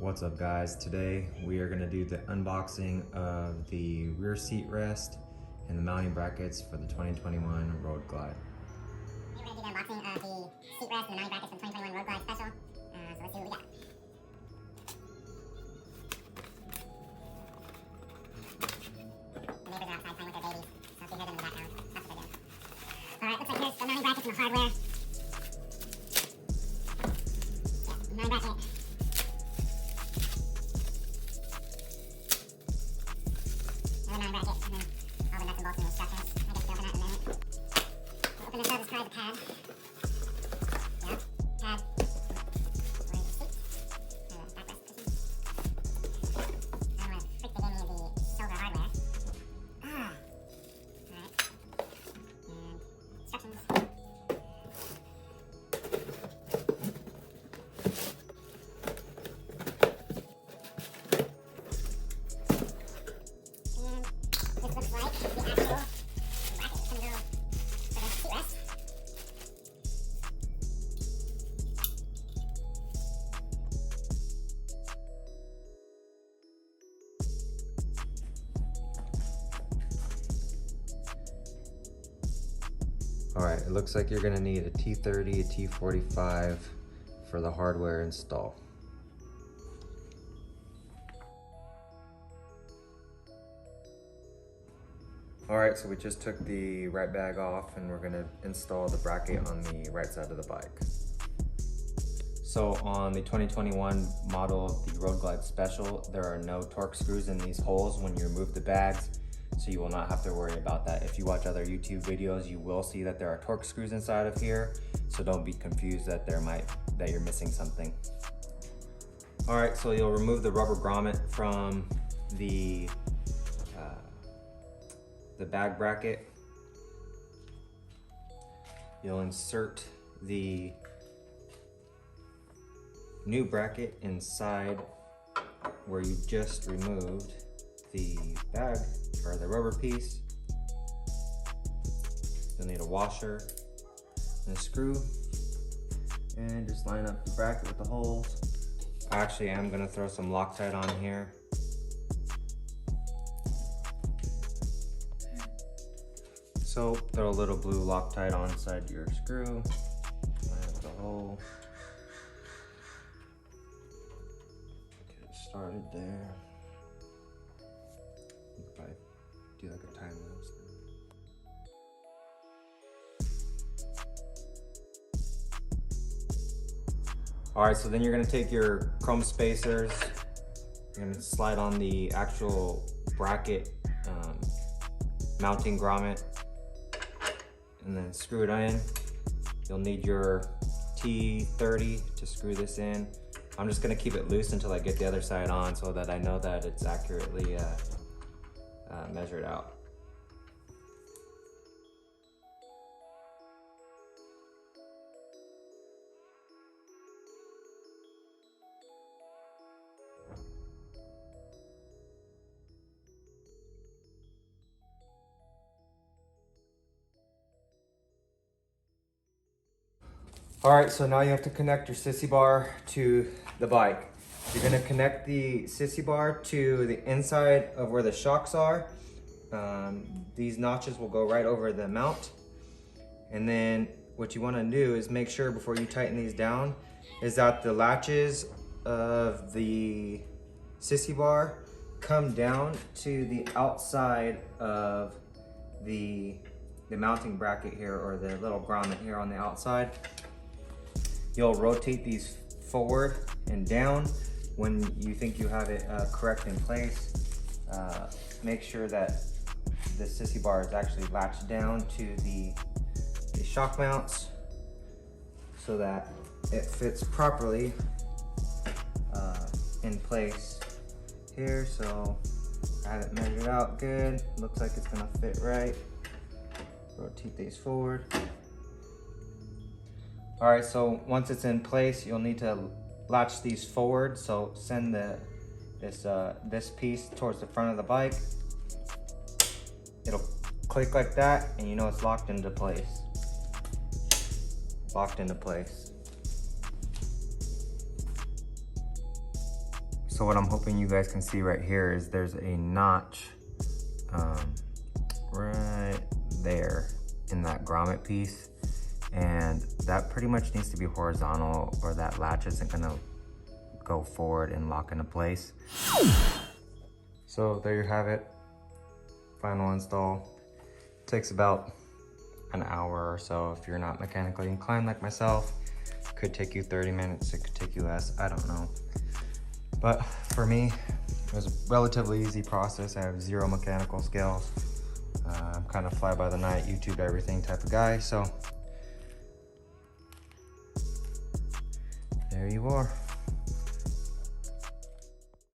What's up guys? Today we are going to do the unboxing of the rear seat rest and the mounting brackets for the 2021 Road Glide. Today we're going to do the unboxing of the seat rest and the mounting brackets for the 2021 Road Glide Special. So let's see what we got. The neighbors are outside playing with their babies, so if you hear them in the background, that's what they're doing. Alright, looks like here's the mounting brackets and the hardware. Yeah, mounting bracket. Another mounting bracket, and then all the nuts and bolts and instructions. I guess we'll open that in a minute. We'll open this up, let's try the pad. Yeah, pad. Where's the seat? And the backrest cushion. I don't want to freak the game of the silver hardware. Alright. And instructions. This looks like the actual bracket that's going to go for the seat rest. Alright, it looks like you're going to need a T30, a T45 for the hardware install. Alright, so we just took the right bag off and we're going to install the bracket on the right side of the bike. So on the 2021 model of the Road Glide Special, there are no torque screws in these holes when you remove the bags, so you will not have to worry about that. If you watch other YouTube videos, you will see that there are torque screws inside of here, so don't be confused that you're missing something. Alright, so you'll remove the rubber grommet from the bag bracket. You'll insert the new bracket inside where you just removed the bag or the rubber piece. You'll need a washer and a screw, and just line up the bracket with the holes. Actually, I'm gonna throw some Loctite on here. So throw a little blue Loctite on inside your screw, line up the hole. Get it started there. You could probably do like a time lapse. All right, so then you're gonna take your chrome spacers, you're gonna slide on the actual bracket mounting grommet, and then screw it in. You'll need your T30 to screw this in. I'm just gonna keep it loose until I get the other side on so that I know that it's accurately measured out. All right, so now you have to connect your Sissy bar to the bike. You're gonna connect the Sissy bar to the inside of where the shocks are. These notches will go right over the mount. And then what you wanna do is make sure before you tighten these down is that the latches of the Sissy bar come down to the outside of the mounting bracket here, or the little grommet here on the outside. You'll rotate these forward and down when you think you have it correct in place. Make sure that the Sissy bar is actually latched down to the shock mounts so that it fits properly in place here. So I have it measured out good. Looks like it's gonna fit right. Rotate these forward. All right, so once it's in place, you'll need to latch these forward. So send this piece towards the front of the bike. It'll click like that, and you know it's locked into place. Locked into place. So what I'm hoping you guys can see right here is there's a notch right there in that grommet piece, and that pretty much needs to be horizontal or that latch isn't gonna go forward and lock into place. So there you have it, final install. Takes about an hour or so if you're not mechanically inclined like myself. Could take you 30 minutes, it could take you less, I don't know. But for me, it was a relatively easy process. I have zero mechanical skills. I'm kind of fly by the night, YouTube everything type of guy, so there you are.